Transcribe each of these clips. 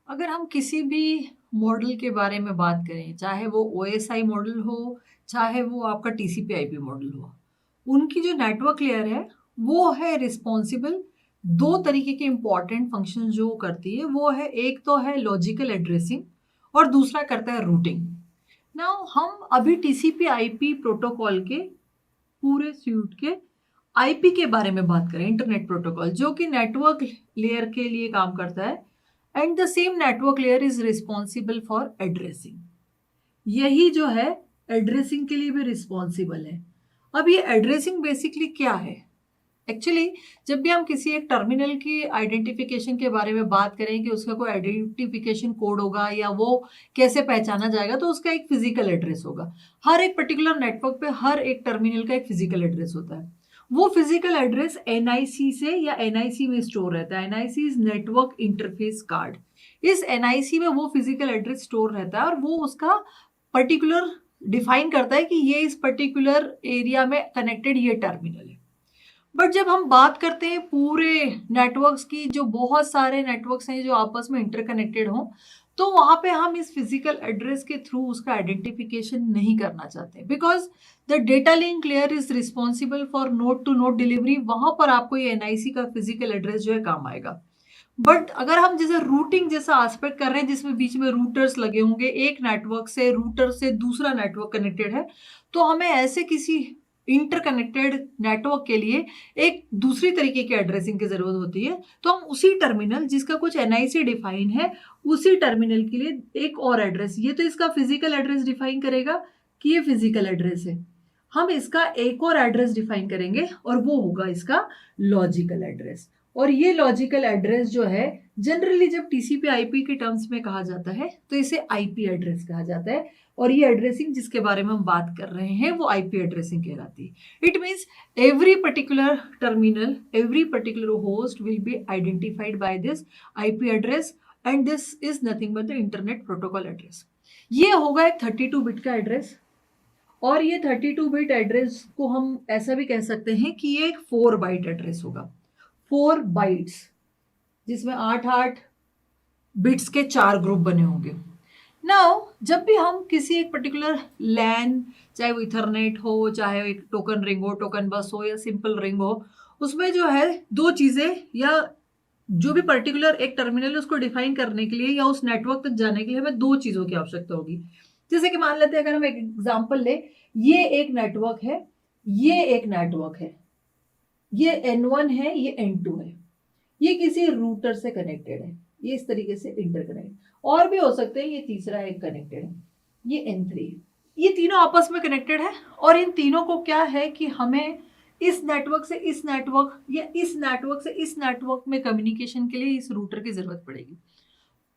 अगर हम किसी भी मॉडल के बारे में बात करें, चाहे वो ओएसआई मॉडल हो, चाहे वो आपका टीसीपी/आईपी मॉडल हो, उनकी जो नेटवर्क लेयर है, वो है रिस्पॉन्सिबल 2 तरीके के इम्पोर्टेंट फंक्शन जो करती है, वो है एक तो है लॉजिकल एड्रेसिंग और दूसरा करता है रूटिंग। नाउ हम अभी टीसीपी/आईपी प्रोटोकॉल के पूरे स्यूट के आईपी के बारे में बात करें, इंटरनेट प्रोटोकॉल जो कि नेटवर्क लेयर के लिए काम करता है and the same network layer is responsible for addressing. यही जो है एड्रेसिंग के लिए भी रिस्पॉन्सिबल है। अब ये एड्रेसिंग बेसिकली क्या है? एक्चुअली जब भी हम किसी एक टर्मिनल की आइडेंटिफिकेशन के बारे में बात करें कि उसका कोई आइडेंटिफिकेशन कोड होगा या वो कैसे पहचाना जाएगा, तो उसका एक फिजिकल एड्रेस होगा। हर एक पर्टिकुलर नेटवर्क पे हर एक टर्मिनल का एक फिजिकल एड्रेस होता है। वो फिजिकल एड्रेस एनआईसी से या एनआईसी में स्टोर रहता है। NIC is network interface card. इस एनआईसी में वो फिजिकल एड्रेस स्टोर रहता है और वो उसका पर्टिकुलर डिफाइन करता है कि ये इस पर्टिकुलर एरिया में कनेक्टेड ये टर्मिनल है। बट जब हम बात करते हैं पूरे नेटवर्क्स की, जो बहुत सारे नेटवर्क्स हैं जो आपस में इंटरकनेक्टेड हों, तो वहां पे हम इस फिजिकल एड्रेस के थ्रू उसका आइडेंटिफिकेशन नहीं करना चाहते, because the data link layer is responsible for node to node delivery. वहां पर आपको ये एनआईसी का फिजिकल एड्रेस जो है काम आएगा। बट अगर हम जैसे रूटिंग जैसा एस्पेक्ट कर रहे हैं, जिसमें बीच में रूटर्स लगे होंगे, एक नेटवर्क से रूटर से दूसरा नेटवर्क कनेक्टेड है, तो हमें ऐसे किसी इंटरकनेक्टेड नेटवर्क के लिए एक दूसरी तरीके की एड्रेसिंग की जरूरत होती है। तो हम उसी टर्मिनल जिसका कुछ एनआईसी डिफाइन है, उसी टर्मिनल के लिए एक और एड्रेस, ये तो इसका फिजिकल एड्रेस डिफाइन करेगा कि ये फिजिकल एड्रेस है, हम इसका एक और एड्रेस डिफाइन करेंगे और वो होगा इसका लॉजिकल एड्रेस। और ये लॉजिकल एड्रेस जो है, जनरली जब टीसीपी आईपी के टर्म्स में कहा जाता है तो इसे आईपी एड्रेस कहा जाता है। और ये एड्रेसिंग जिसके बारे में हम बात कर रहे हैं वो आईपी एड्रेसिंग कहलाती है। It means every particular terminal, every particular host will be identified by this IP address and this is nothing but the internet protocol address. ये होगा एक 32 बिट का एड्रेस। और ये 32 बिट एड्रेस को हम ऐसा भी कह सकते हैं कि ये एक 4 बाइट एड्रेस होगा। 4 बाइट्स, जिसमें 8-8 बिट्स के 4 ग्रुप बने होंगे। नाउ जब भी हम किसी एक पर्टिकुलर लैन, चाहे वो इथरनेट हो, चाहे एक टोकन रिंग हो, टोकन बस हो या सिंपल रिंग हो, उसमें जो है दो चीजें या जो भी पर्टिकुलर एक टर्मिनल है उसको डिफाइन करने के लिए या उस नेटवर्क तक जाने के लिए हमें दो चीजों की आवश्यकता होगी। जैसे कि मान लेते हैं, अगर हम एक एग्जांपल ले, ये एक नेटवर्क है, ये एक नेटवर्क है, ये N1 है, ये N2 है, ये किसी रूटर से कनेक्टेड है, ये इस तरीके से इंटरकनेक्ट और भी हो सकते हैं, ये तीसरा एक कनेक्टेड है, ये N3 है। ये तीनों आपस में कनेक्टेड है और इन तीनों को क्या है कि हमें इस नेटवर्क से इस नेटवर्क या इस नेटवर्क से इस नेटवर्क में कम्युनिकेशन के लिए इस रूटर की जरूरत पड़ेगी।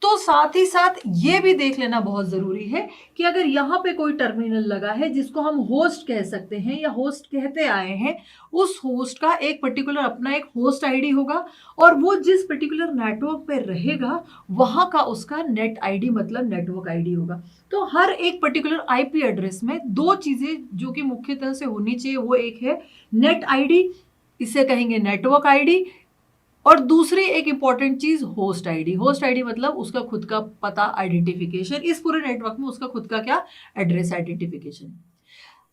तो साथ ही साथ ये भी देख लेना बहुत जरूरी है कि अगर यहाँ पे कोई टर्मिनल लगा है जिसको हम होस्ट कह सकते हैं या होस्ट कहते आए हैं, उस होस्ट का एक पर्टिकुलर अपना एक होस्ट आईडी होगा और वो जिस पर्टिकुलर नेटवर्क पे रहेगा वहां का उसका नेट आईडी मतलब नेटवर्क आईडी होगा। तो हर एक पर्टिकुलर आईपी एड्रेस में दो चीजें जो कि मुख्यतः से होनी चाहिए, वो एक है नेट आईडी, इसे कहेंगे नेटवर्क आईडी, और दूसरी एक इंपॉर्टेंट चीज होस्ट आईडी। होस्ट आईडी मतलब उसका खुद का पता आइडेंटिफिकेशन, इस पूरे नेटवर्क में उसका खुद का क्या एड्रेस आइडेंटिफिकेशन।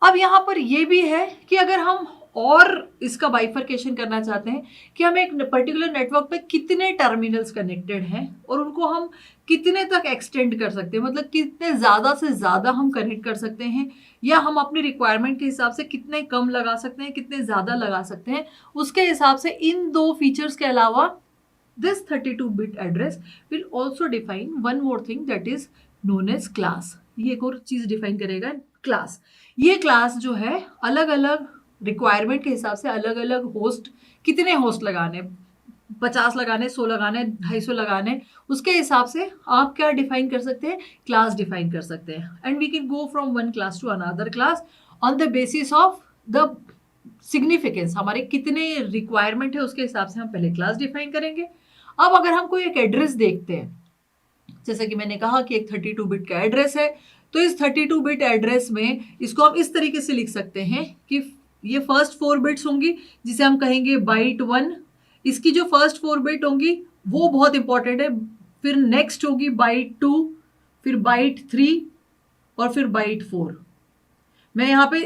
अब यहां पर यह भी है कि अगर हम और इसका बाइफर्केशन करना चाहते हैं कि हम एक पर्टिकुलर नेटवर्क पे कितने टर्मिनल्स कनेक्टेड हैं और उनको हम कितने तक एक्सटेंड कर सकते हैं, मतलब कितने ज्यादा से ज्यादा हम कनेक्ट कर सकते हैं, या हम अपनी रिक्वायरमेंट के हिसाब से कितने कम लगा सकते हैं, कितने ज्यादा लगा सकते हैं, उसके हिसाब से इन दो फीचर्स के अलावा this 32 bit address will also define one more thing that is known as class। ये एक और चीज डिफाइन करेगा, क्लास। ये क्लास जो है अलग अलग रिक्वायरमेंट के हिसाब से अलग अलग होस्ट, कितने होस्ट लगाने, 50 लगाने, 100 लगाने, 250 लगाने, उसके हिसाब से आप क्या डिफाइन कर सकते हैं, क्लास डिफाइन कर सकते हैं। And we can go from one class to another class on the basis of the significance. हमारे कितने रिक्वायरमेंट है उसके हिसाब से हम पहले क्लास डिफाइन करेंगे। अब अगर हम कोई एक एड्रेस देखते हैं, जैसे कि मैंने कहा कि एक 32 बिट का एड्रेस है, तो इस 32 बिट एड्रेस में इसको हम इस तरीके से लिख सकते हैं कि ये फर्स्ट 4 बिट्स होंगी जिसे हम कहेंगे बाइट 1। इसकी जो फर्स्ट 4 बिट होंगी वो बहुत इंपॉर्टेंट है, फिर नेक्स्ट होगी बाइट 2, फिर बाइट 3 और फिर बाइट 4। मैं यहाँ पे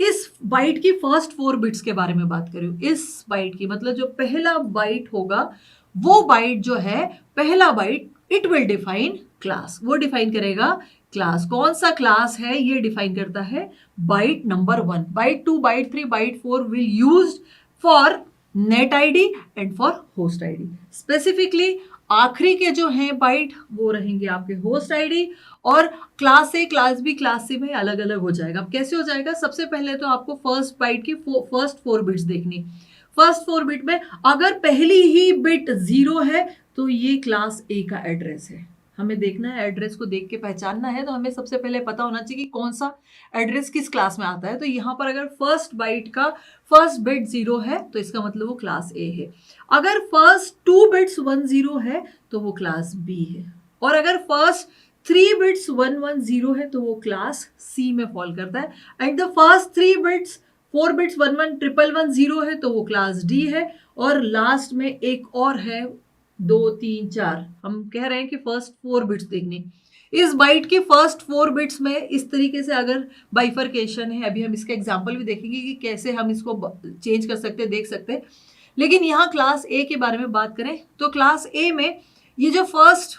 इस बाइट की फर्स्ट 4 बिट्स के बारे में बात कर रही हूँ। इस बाइट की मतलब जो पहला बाइट होगा वो बाइट जो है, पहला byte it will define class, वो डिफाइन करेगा क्लास। कौन सा क्लास है ये डिफाइन करता है byte number 1। Byte 2, byte 3, byte 4 will used for net ID and for host ID. Specifically आखिरी के जो हैं बाइट वो रहेंगे आपके होस्ट आईडी, और class A, class B, class C में अलग अलग हो जाएगा। अब कैसे हो जाएगा? सबसे पहले तो आपको फर्स्ट बाइट की फर्स्ट 4 बिट्स देखनी। फर्स्ट 4 बिट में अगर पहली ही बिट 0 है तो ये क्लास ए का एड्रेस है। हमें देखना है, एड्रेस को देख के पहचानना है, तो हमें सबसे पहले पता होना चाहिए कि कौन सा एड्रेस किस क्लास में आता है। तो यहाँ पर अगर फर्स्ट बाइट का फर्स्ट बिट 0 है तो इसका मतलब वो क्लास ए है। अगर फर्स्ट 2 बिट्स 10 है तो वो क्लास बी है, और अगर फर्स्ट 3 बिट्स 110 है तो वो क्लास सी में फॉल करता है। And the first 3 bits 4 bits 111110 है तो वो क्लास डी है। और लास्ट में एक और है 2 3 4, हम कह रहे हैं कि फर्स्ट 4 बिट्स देखने। इस बाइट की फर्स्ट 4 बिट्स में इस तरीके से अगर बाइफरकेशन है, अभी हम इसका एग्जांपल भी देखेंगे कि कैसे हम इसको चेंज कर सकते हैं, देख सकते हैं। लेकिन यहाँ क्लास ए के बारे में बात करें तो क्लास ए में ये जो फर्स्ट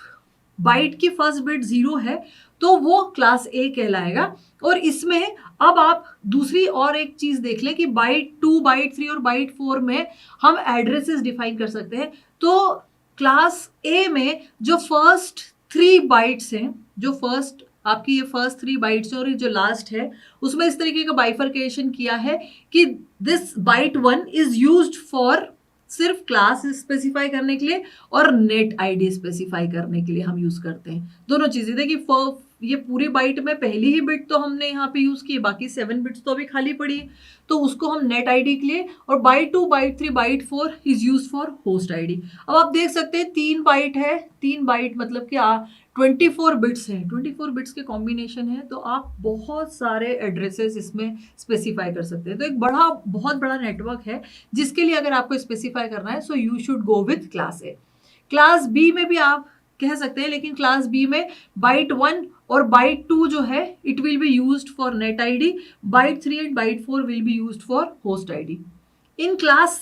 बाइट की फर्स्ट बिट 0 है तो वो क्लास ए कहलाएगा। और इसमें अब आप दूसरी और एक चीज देख लें कि बाइट 2, बाइट 3 और बाइट 4 में हम एड्रेसेस डिफाइन कर सकते हैं। तो क्लास ए में जो फर्स्ट 3 बाइट्स हैं, जो फर्स्ट आपकी ये फर्स्ट 3 बाइट्स और जो लास्ट है, उसमें इस तरीके का बाइफरकेशन किया है कि this byte 1 is used for सिर्फ क्लास स्पेसिफाई करने के लिए और नेट आईडी स्पेसिफाई करने के लिए हम यूज करते हैं। दोनों चीजें देखिए, ये पूरी बाइट में पहली ही बिट तो हमने यहाँ पे यूज की, बाकी 7 बिट्स तो अभी खाली पड़ी है, तो उसको हम नेट आईडी के लिए, और byte 2, byte 3, byte 4 is use for host ID. अब आप देख सकते हैं 3 बाइट है, 3 बाइट मतलब कि 24 बिट्स हैं, 24 बिट्स के कॉम्बिनेशन है, तो आप बहुत सारे एड्रेसेस इसमें स्पेसिफाई कर सकते हैं। तो एक बहुत बड़ा नेटवर्क है जिसके लिए अगर आपको स्पेसिफाई करना है so you should go with class A. Class B में भी आप कह सकते हैं, लेकिन क्लास बी में बाइट 1 और बाइट 2 जो है it will be used for net ID, byte 3 and byte 4 will be used for host ID. In class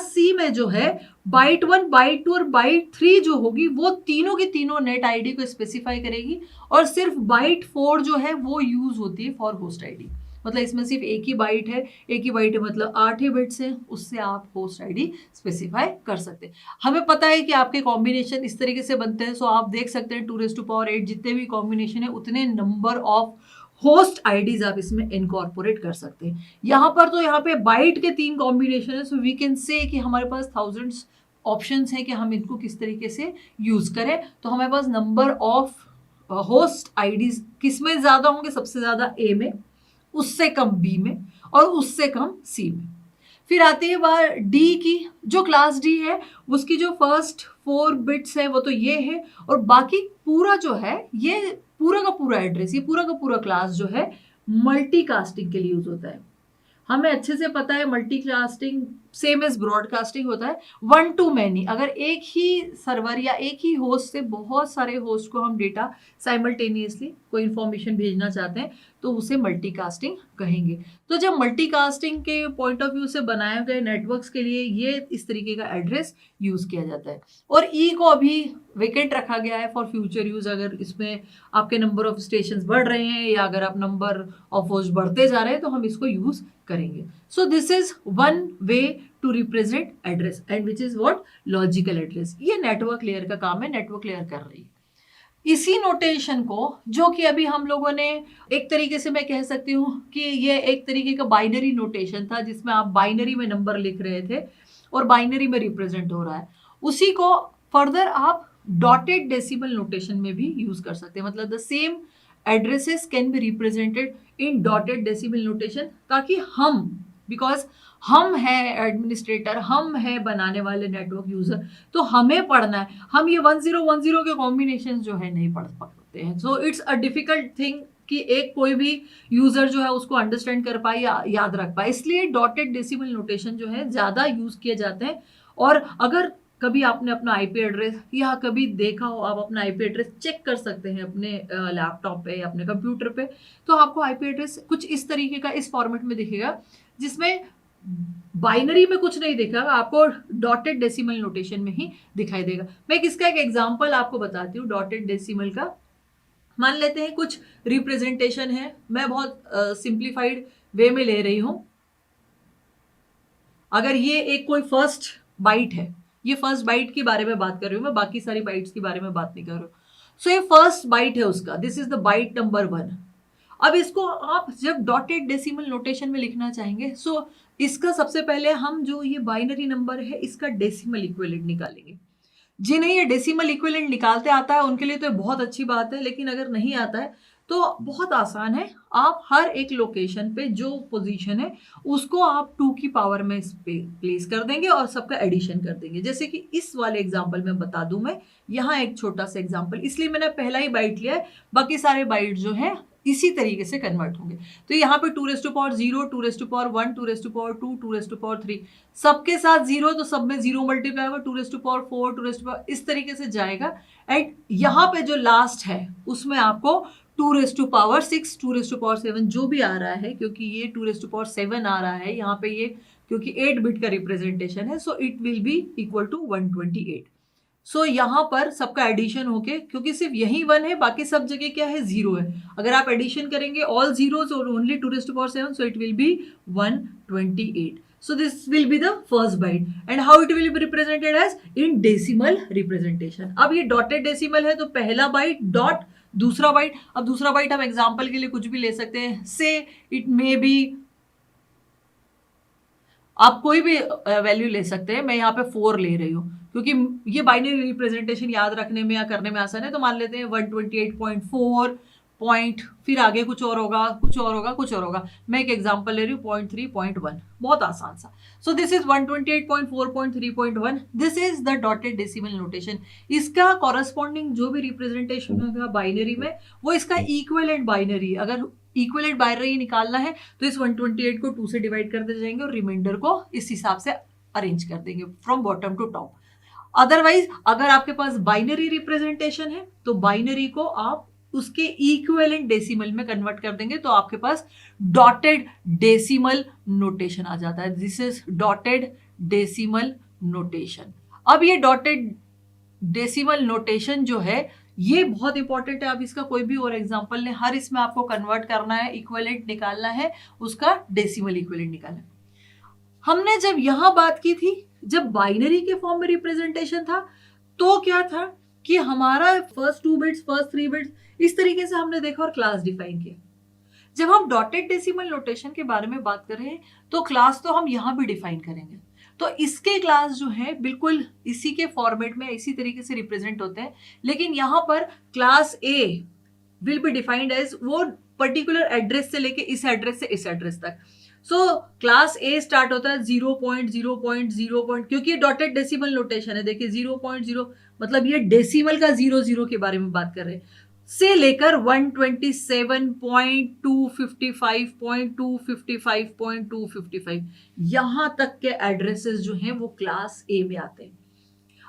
C में जो है बाइट 1, बाइट 2 और बाइट 3 जो होगी वो तीनों की तीनों नेट आईडी को स्पेसिफाई करेगी, और सिर्फ बाइट 4 जो है वो यूज होती है फॉर होस्ट आईडी। मतलब इसमें सिर्फ एक ही बाइट है, एक ही बाइट है मतलब 8 ही बिट्स है, उससे आप होस्ट आईडी स्पेसिफाई कर सकते हैं। हमें पता है कि आपके कॉम्बिनेशन इस तरीके से बनते हैं, सो आप देख सकते हैं 2⁸ जितने भी कॉम्बिनेशन है उतने नंबर ऑफ होस्ट आईडीज आप इसमें इनकॉर्पोरेट कर सकते हैं। यहाँ पर तो यहाँ पे बाइट के 3 कॉम्बिनेशन है, सो वी कैन से कि हमारे पास थाउजेंड्स ऑप्शंस है कि हम इनको किस तरीके से यूज करें। तो हमारे पास नंबर ऑफ होस्ट आईडीज किस में ज्यादा होंगे? सबसे ज्यादा ए में, उससे कम बी में, और उससे कम सी में। फिर आती है बात डी की। जो क्लास डी है उसकी जो फर्स्ट 4 बिट्स है वो तो ये है, और बाकी पूरा जो है ये पूरा का पूरा एड्रेस, ये पूरा का पूरा क्लास जो है मल्टीकास्टिंग के लिए यूज होता है। हमें अच्छे से पता है मल्टीकास्टिंग सेम एज ब्रॉडकास्टिंग होता है, 1 to many। अगर एक ही सर्वर या एक ही होस्ट से बहुत सारे होस्ट को हम डेटा साइमल्टेनियसली कोई इंफॉर्मेशन भेजना चाहते हैं तो उसे मल्टीकास्टिंग कहेंगे। तो जब मल्टीकास्टिंग के पॉइंट ऑफ व्यू से बनाए गए नेटवर्क्स के लिए ये इस तरीके का एड्रेस यूज किया जाता है। और ई को अभी वेकेंट रखा गया है फॉर फ्यूचर यूज, अगर इसमें आपके नंबर ऑफ स्टेशंस बढ़ रहे हैं या अगर आप नंबर ऑफ होस्ट बढ़ते जा रहे हैं तो हम इसको यूज करेंगे। So this is one way to represent address and which is what logical address. ये नेटवर्क लेयर का काम है, नेटवर्क लेयर कर रही है। इसी नोटेशन को जो कि अभी हम लोगों ने एक तरीके से मैं कह सकती हूँ कि ये एक तरीके का बाइनरी नोटेशन था जिसमें आप बाइनरी में नंबर लिख रहे थे और बाइनरी में रिप्रेजेंट हो रहा है, उसी को फर्दर आप डॉटेड डेसिमल नोटेशन में भी यूज कर सकते हैं। मतलब the same addresses can be represented in dotted decimal notation, ताकि हम, बिकॉज हम हैं एडमिनिस्ट्रेटर, हम हैं बनाने वाले नेटवर्क यूजर, तो हमें पढ़ना है, हम ये 1010 के कॉम्बिनेशन जो है नहीं पढ़ सकते हैं। So it's a difficult thing कि एक कोई भी यूजर जो है उसको अंडरस्टैंड कर पाए या याद रख पाए, इसलिए डॉटेड डेसिमल नोटेशन जो है ज्यादा यूज किए जाते हैं। और अगर कभी आपने अपना आईपी एड्रेस या कभी देखा हो, आप अपना आईपी एड्रेस चेक कर सकते हैं अपने लैपटॉप पे या अपने कंप्यूटर पे, तो आपको आईपी एड्रेस कुछ इस तरीके का इस फॉर्मेट में दिखेगा, जिसमें बाइनरी में कुछ नहीं दिखेगा, आपको डॉटेड डेसिमल नोटेशन में ही दिखाई देगा। मैं इसका एक एग्जांपल आपको बताती हूँ डॉटेड डेसिमल का। मान लेते हैं कुछ रिप्रेजेंटेशन है, मैं बहुत सिंप्लीफाइड वे में ले रही हूं। अगर ये एक कोई फर्स्ट बाइट है, ये फर्स्ट बाइट के बारे में बात कर रही हूं मैं, बाकी सारी बाइट्स के बारे में बात नहीं कर रही हूँ। सो ये फर्स्ट बाइट है उसका, this is the byte number 1। अब इसको आप जब डॉटेड डेसिमल नोटेशन में लिखना चाहेंगे, सो इसका सबसे पहले हम जो ये बाइनरी नंबर है इसका डेसिमल इक्विवेलेंट निकालेंगे। जिन्हें ये डेसिमल इक्विवेलेंट निकालते आता है उनके लिए तो बहुत अच्छी बात है, लेकिन अगर नहीं आता है तो बहुत आसान है। आप हर एक लोकेशन पे जो पोजीशन है उसको आप 2 की पावर में प्लेस कर देंगे और सबका एडिशन कर देंगे। जैसे कि इस वाले एग्जांपल में बता दूं मैं, यहाँ एक छोटा सा एग्जांपल, इसलिए मैंने पहला ही बाइट लिया है, बाकी सारे बाइट जो है इसी तरीके से कन्वर्ट होंगे। तो यहाँ पे 2 raise to power 0, 2 raise to power 1, 2 raise to power 2, 2 raise to power 3, सबके साथ 0, तो सब में 0 मल्टीप्लाई होगा, 2 raise to power 4, 2 raise to power, इस तरीके से जाएगा। एंड यहाँ पे जो लास्ट है उसमें आपको 2 raise to power 6, 2 raise to power 7 जो भी आ रहा है, क्योंकि ये 2 रेज़ टू पावर 7 आ रहा है यहाँ पे, ये क्योंकि 8 बिट का रिप्रेजेंटेशन है, so it will be equal to 128। So यहाँ पर सबका एडिशन होके, क्योंकि सिर्फ यही 1 है, बाकी सब जगह क्या है 0 है, अगर आप एडिशन करेंगे ऑल जीरोस और only 2 raise to power 7, so it will be 128। So this will be the first byte, and how it will be represented as in decimal representation। अब ये डॉटेड डेसिमल है तो पहला बाइट डॉट, दूसरा bite. अब दूसरा bite हम example के लिए कुछ भी ले सकते हैं, से इट मे बी, आप कोई भी वैल्यू ले सकते हैं, मैं यहाँ पे 4 ले रही हूँ क्योंकि ये बाइनरी रिप्रेजेंटेशन याद रखने में या करने में आसान है। तो मान लेते हैं 128.4 पॉइंट, फिर आगे कुछ और होगा, कुछ और होगा, कुछ और होगा। मैं एक एग्जांपल ले रही हूँ 0.3.1, बहुत आसान सा। सो this is 128.4.3.1, this is the dotted decimal notation. इसका कॉरेस्पॉन्डिंग जो भी रिप्रेजेंटेशन होगा बाइनरी में, वो इसका इक्विवेलेंट बाइनरी है। अगर इक्विवेलेंट बाइनरी निकालना है तो इस 128 को 2 से डिवाइड करते जाएंगे और रिमाइंडर को इस हिसाब से अरेंज कर देंगे from bottom to top. Otherwise अगर आपके पास बाइनरी रिप्रेजेंटेशन है तो बाइनरी को आप उसके इक्विवेलेंट डेसिमल में कन्वर्ट कर देंगे, तो आपके पास डॉटेड डेसिमल नोटेशन आ जाता है। This is dotted decimal notation. अब ये डॉटेड डेसिमल नोटेशन जो है ये बहुत इंपॉर्टेंट है। अब इसका कोई भी और एग्जांपल लें, हर इसमें आपको कन्वर्ट करना है, इक्विवेलेंट निकालना है, उसका डेसिमल इक्विवेलेंट निकालना है। हमने जब यहां बात की थी, जब बाइनरी के फॉर्म में रिप्रेजेंटेशन था, तो क्या था कि हमारा फर्स्ट 2 बिट्स, फर्स्ट 3 बिट्स, इस तरीके से हमने देखा और क्लास डिफाइन किया। जब हम डॉटेड डेसिमल नोटेशन के बारे में बात कर रहे हैं तो क्लास तो हम यहां भी डिफाइन करेंगे। तो इसके क्लास जो है बिल्कुल इसी के फॉर्मेट में इसी तरीके से रिप्रेजेंट होते हैं, लेकिन यहां पर class A will be defined as वो पर्टिकुलर एड्रेस से लेके इस एड्रेस से इस एड्रेस तक। सो क्लास ए स्टार्ट होता है 0.0.0, क्योंकि डॉटेड डेसिमल नोटेशन है। देखिए 0.0 मतलब ये डेसिमल का 00 के बारे में बात कर रहे हैं, से लेकर 127.255.255.255 यहां तक के एड्रेसेस जो हैं वो क्लास ए में आते हैं।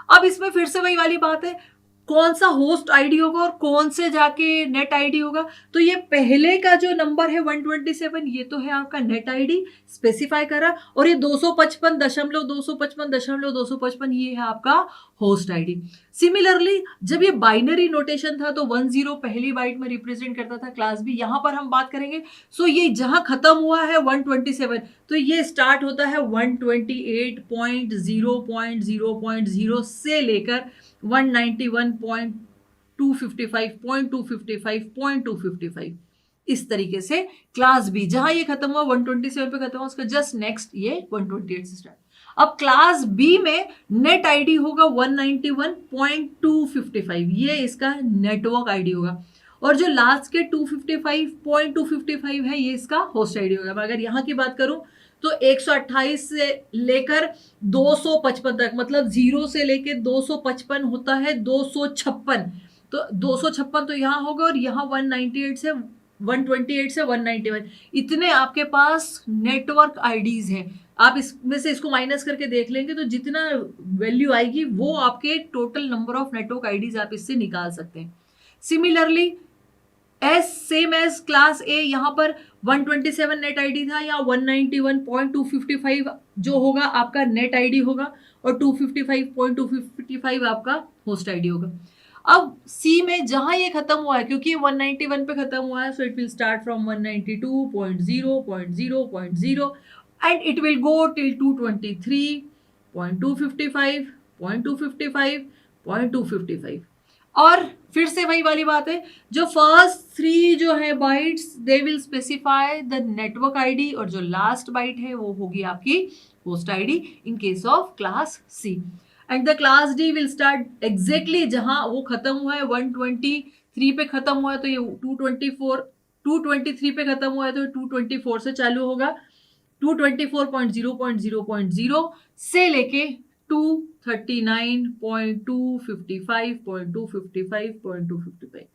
अब इसमें फिर से वही वाली बात है, कौन सा होस्ट आईडी होगा और कौन से जाके नेट आईडी होगा। तो ये पहले का जो नंबर है 127, ये तो है आपका नेट आईडी स्पेसिफाई करा, और ये 255.255.255 ये है आपका होस्ट आईडी। सिमिलरली जब ये बाइनरी नोटेशन था तो 10 पहली बाइट में रिप्रेजेंट करता था क्लास बी। यहां पर हम बात करेंगे, सो ये जहां खत्म हुआ है 127, तो ये स्टार्ट होता है 128.0.0.0 से लेकर 191.255.255.255 इस तरीके से क्लास बी, जहां ये खत्म हुआ 127 पे खत्म हुआ, उसका जस्ट नेक्स्ट ये 128 से स्टार्ट। अब क्लास बी में नेट आईडी होगा 191.255, ये इसका नेटवर्क आईडी होगा, और जो लास्ट के 255.255 है ये इसका होस्ट आईडी होगा। अगर यहाँ की बात करूं तो 128 से लेकर 255 तक, मतलब 0 से लेकर 255 होता है 256, तो 256 तो यहाँ होगा, और यहाँ 198 से 128 से 191 इतने आपके पास नेटवर्क आईडीज हैं। आप इसमें से इसको माइनस करके देख लेंगे तो जितना वैल्यू आएगी वो आपके total number of network IDs आप इससे निकाल सकते हैं। Similarly same as class A, यहाँ पर 127 नेट आईडी था, या 191.255 जो होगा आपका नेट आईडी होगा और 255.255 आपका होस्ट आईडी होगा। अब सी में जहां ये खत्म हुआ है, क्योंकि 191 पे खत्म हुआ है, so it will start from 192.0.0.0 and it will go till 223.255.255.255 और फिर से वही वाली बात है, जो फर्स्ट 3 जो है bytes they will specify the network ID और जो लास्ट बाइट है वो होगी आपकी host ID in case of class C. And the class D will start exactly जहां वो खत्म हुआ है 123 पे खत्म हुआ है, तो ये 223 पे खत्म हुआ है तो 224 से चालू होगा, 224.0.0.0 से लेके 239.255.255.255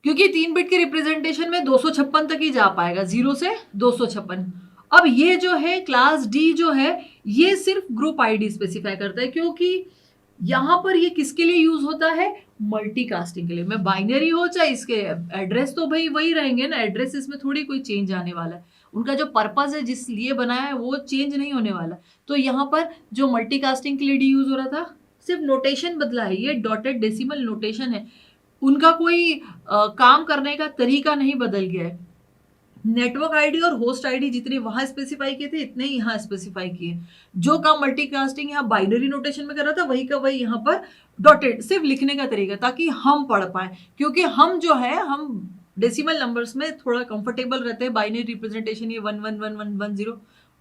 क्योंकि 3 बिट के रिप्रेजेंटेशन में 256 तक ही जा पाएगा, 0 से 256। अब ये जो है क्लास डी जो है ये सिर्फ ग्रुप आईडी स्पेसिफाई करता है, क्योंकि यहां पर ये किसके लिए यूज होता है, मल्टीकास्टिंग के लिए। मैं बाइनरी हो चाहे इसके एड्रेस तो भाई वही रहेंगे ना, एड्रेस इसमें थोड़ी कोई चेंज आने वाला है, उनका जो पर्पस है जिस लिए बनाया है वो चेंज नहीं होने वाला। तो यहाँ पर जो मल्टीकास्टिंग के लिए डी यूज हो रहा था सिर्फ नोटेशन बदला है, ये डॉटेड डेसिमल नोटेशन है, उनका कोई काम करने का तरीका नहीं बदल गया है। नेटवर्क आईडी और होस्ट आईडी जितने वहां स्पेसिफाई किए थे इतने ही यहाँ स्पेसिफाई किए। जो काम मल्टीकास्टिंग यहाँ बाइनरी नोटेशन में कर रहा था वही का वही यहाँ पर डॉटेड, सिर्फ लिखने का तरीका ताकि हम पढ़ पाए, क्योंकि हम जो है हम डेसिमल नंबर्स में थोड़ा कंफर्टेबल रहते हैं। बाइनरी रिप्रेजेंटेशन ये 1111110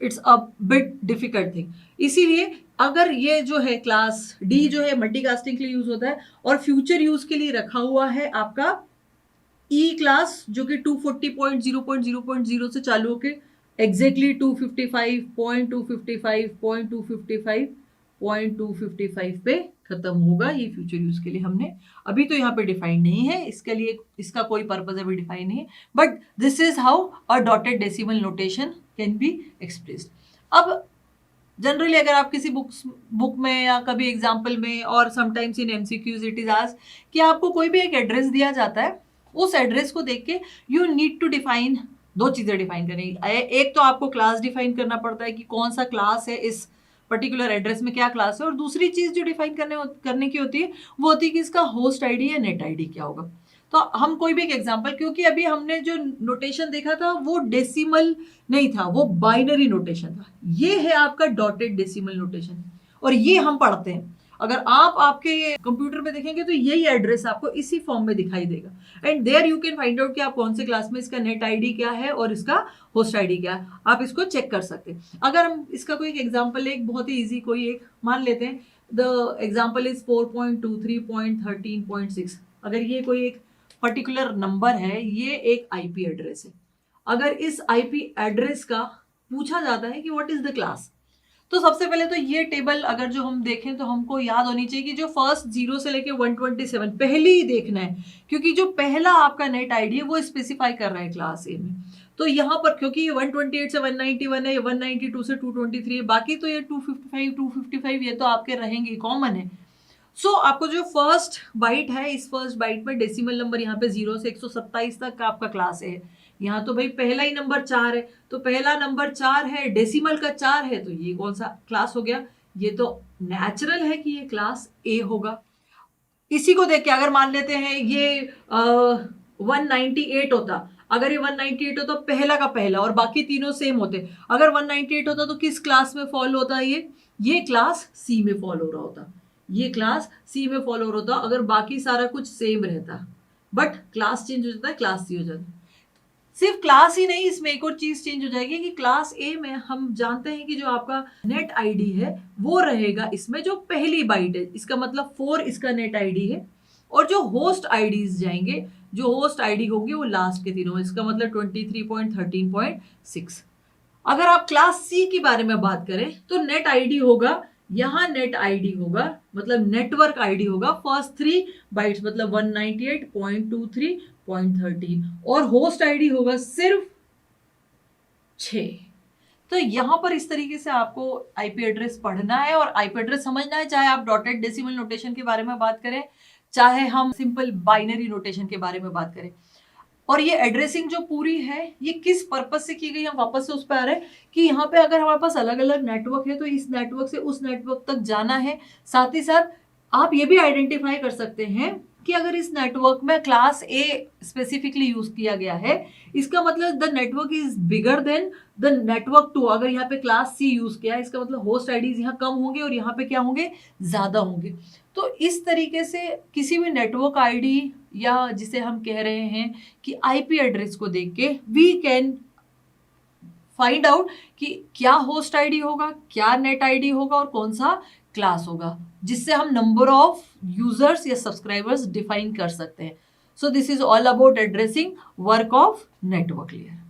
it's a bit difficult thing. इसीलिए अगर ये जो है क्लास डी जो है मल्टीकास्टिंग के लिए यूज होता है और फ्यूचर यूज के लिए रखा हुआ है आपका ई क्लास जो कि 240.0.0.0 से चालू होके एग्जैक्टली 255.255.255.255 पे खत्म होगा। ये फ्यूचर यूज के लिए हमने अभी तो यहाँ पे डिफाइन नहीं है, इसके लिए इसका कोई पर्पज अभी डिफाइन नहीं है, but this is how a dotted decimal notation can be expressed. अब जनरली अगर आप किसी बुक में या कभी एग्जाम्पल में और sometimes in MCQs it is asked कि आपको कोई भी एक एड्रेस दिया जाता है, उस एड्रेस को देख के यू नीड टू डिफाइन, 2 चीजें डिफाइन करनी। एक तो आपको क्लास डिफाइन करना पड़ता है कि कौन सा क्लास है, इस पर्टिकुलर एड्रेस में क्या क्लास है, और दूसरी चीज जो डिफाइन करने की होती है वो होती है कि इसका होस्ट आईडी या नेट आईडी क्या होगा। तो हम कोई भी एक एग्जांपल, क्योंकि अभी हमने जो नोटेशन देखा था वो डेसिमल नहीं था, वो बाइनरी नोटेशन था, ये है आपका डॉटेड डेसिमल नोटेशन और ये हम पढ़ते हैं। अगर आप आपके कंप्यूटर पे देखेंगे तो यही एड्रेस आपको इसी फॉर्म में दिखाई देगा and there you can find out कि आप कौन से क्लास में, इसका नेट आईडी क्या है और इसका होस्ट आईडी क्या है, आप इसको चेक कर सकते हैं। अगर हम इसका कोई एक एग्जांपल, एक बहुत ही इजी कोई एक मान लेते हैं, द एग्जांपल इज 4.23.13.6। अगर ये कोई एक पर्टिकुलर नंबर है, ये एक आईपी एड्रेस है, अगर इस आईपी एड्रेस का पूछा जाता है कि व्हाट इज द क्लास, तो सबसे पहले तो ये टेबल अगर जो हम देखें तो हमको याद होनी चाहिए कि जो फर्स्ट 0 से लेके 127 पहले ही देखना है, क्योंकि जो पहला आपका नेट आईडी है वो स्पेसिफाई कर रहा है क्लास ए में। तो यहाँ पर क्योंकि 128 से 191 है, 192 से 223 है, बाकी तो ये 255 ये तो आपके रहेंगे, कॉमन है। सो आपको जो फर्स्ट बाइट है, इस फर्स्ट बाइट में डेसिमल नंबर यहाँ पे 0 से 127 तक का आपका क्लास है। यहाँ तो भाई पहला ही नंबर 4 है, तो पहला नंबर 4 है, डेसिमल का 4 है, तो ये कौन सा क्लास हो गया, ये तो नेचुरल है कि ये क्लास ए होगा। इसी को देख के अगर मान लेते हैं ये 198 होता, अगर ये 198 होता पहला का पहला और बाकी तीनों सेम होते, अगर 198 होता तो किस क्लास में फॉलो होता, ये क्लास सी में फॉलो हो रहा होता, ये क्लास सी में फॉलो हो रहा होता अगर बाकी सारा कुछ सेम रहता, बट क्लास चेंज हो जाता है, क्लास सी हो जाता है। सिर्फ क्लास ही नहीं, इसमें एक और चीज चेंज हो जाएगी कि क्लास ए में हम जानते हैं कि जो आपका नेट आईडी है वो रहेगा इसमें जो पहली बाइट है, इसका मतलब 4 इसका नेट आईडी है, और जो होस्ट आईडीज जाएंगे, जो होस्ट आईडी होंगे वो लास्ट के तीनों, इसका मतलब 23.13.6। अगर आप क्लास सी के बारे में बात करें तो नेट आईडी होगा यहाँ नेट आईडी होगा, मतलब नेटवर्क आईडी होगा, फर्स्ट 3 बाइट्स मतलब 198.23.13 और होस्ट आईडी होगा सिर्फ 6। तो यहाँ पर इस तरीके से आपको आईपी एड्रेस पढ़ना है और आईपी एड्रेस समझना है, चाहे आप डॉटेड डेसिमल नोटेशन के बारे में बात करें, चाहे हम सिंपल बाइनरी नोटेशन के बारे में बात करें। और ये एड्रेसिंग जो पूरी है ये किस पर्पस से की गई, हम वापस से उस पर आ रहे हैं कि यहाँ पे अगर हमारे पास अलग अलग नेटवर्क है तो इस नेटवर्क से उस नेटवर्क तक जाना है। साथ ही साथ आप ये भी आइडेंटिफाई कर सकते हैं कि अगर इस नेटवर्क में क्लास ए स्पेसिफिकली यूज किया गया है, इसका मतलब the network is bigger than the network 2। अगर यहाँ पे क्लास सी यूज किया है, इसका मतलब होस्ट आईडीज यहाँ कम होंगे और यहाँ पे क्या होंगे, ज्यादा होंगे। तो इस तरीके से किसी भी नेटवर्क आईडी या जिसे हम कह रहे हैं कि आईपी एड्रेस को देख के वी कैन फाइंड आउट कि क्या होस्ट आईडी होगा, क्या नेट आईडी होगा और कौन सा क्लास होगा, जिससे हम नंबर ऑफ यूजर्स या सब्सक्राइबर्स डिफाइन कर सकते हैं। सो this is all about addressing work of network layer.